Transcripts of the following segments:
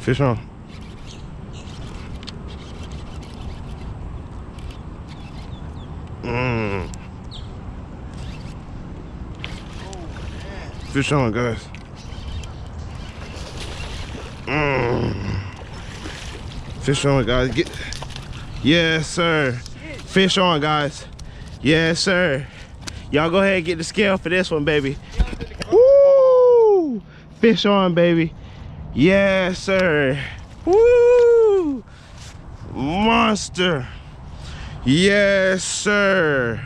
Fish on. Fish on, guys. Fish on, guys. Get. Yes, sir. Fish on, guys. Yes, sir. Y'all go ahead and get the scale for this one, baby. Woo! Fish on, baby. Yes, sir. Woo! Monster. Yes, sir.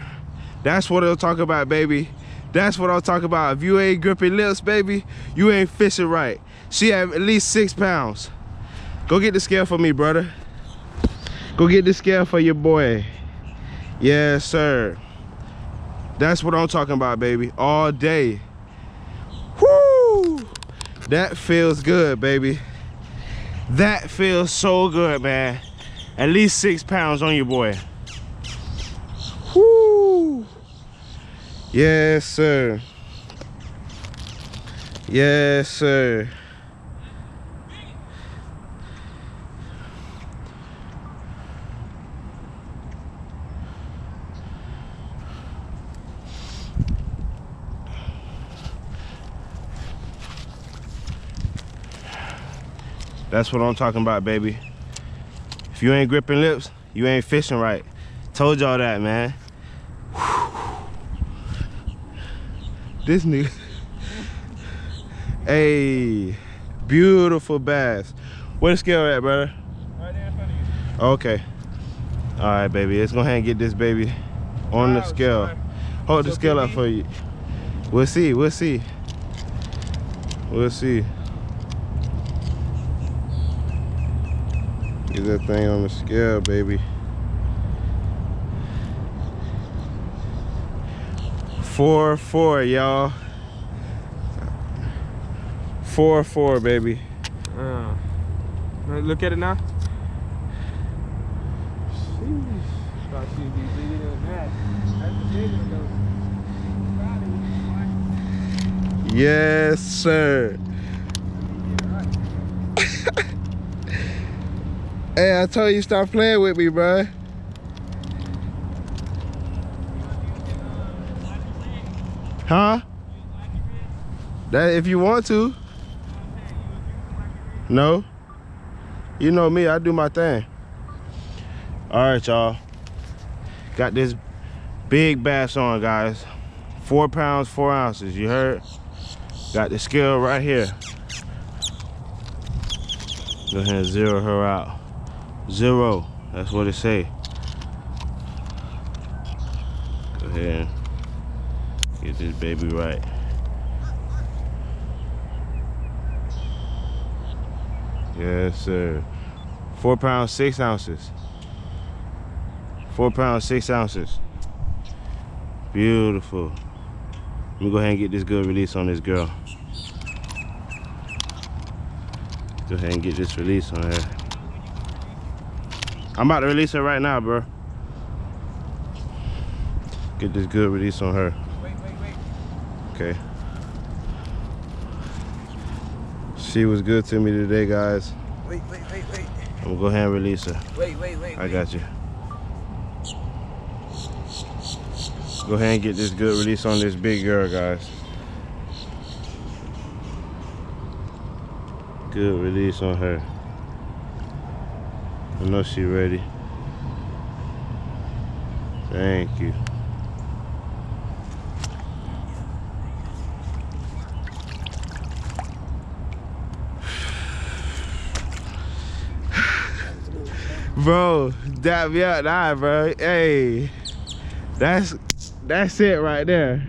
That's what it'll talk about, baby. That's what I'll talk about. If you ain't gripping lips, baby, you ain't fishing right. She have at least 6 pounds. Go get the scale for me, brother. Go get the scale for your boy. Yes, sir. That's what I'm talking about, baby. All day. Woo! That feels good, baby. That feels so good, man. At least 6 pounds on your boy. Woo! Yes, sir. Yes, sir. That's what I'm talking about, baby. If you ain't gripping lips, you ain't fishing right. Told y'all that, man. This nigga. Hey, beautiful bass. Where the scale at, brother? Right there in front of you. Okay. All right, baby. Let's go ahead and get this baby on the scale. Son. Hold the scale up for you. We'll see. We'll see. We'll see. Get that thing on the scale, baby. 4-4, y'all. 4-4, baby. Look at it now. Sheesh. Thought she'd be bigger than that. That's the biggest though. Yes, sir. Hey, I told you stop playing with me, bro. Huh? That if you want to. No. You know me, I do my thing. All right, y'all. Got this big bass on, guys. 4 pounds, 4 ounces, you heard? Got the scale right here. Go ahead and zero her out. 0, that's what it say. Go ahead and get this baby right. Yes, sir. 4 pounds, 6 ounces. 4 pounds, 6 ounces. Beautiful. Let me go ahead and get this good release on this girl. Go ahead and get this release on her. I'm about to release her right now, bro. Get this good release on her. Wait. Okay. She was good to me today, guys. Wait. I'm gonna go ahead and release her. Wait. I got you. Go ahead and get this good release on this big girl, guys. Good release on her. I know she's ready. Thank you. Bro, dap me up now, bro. Hey, that's it right there.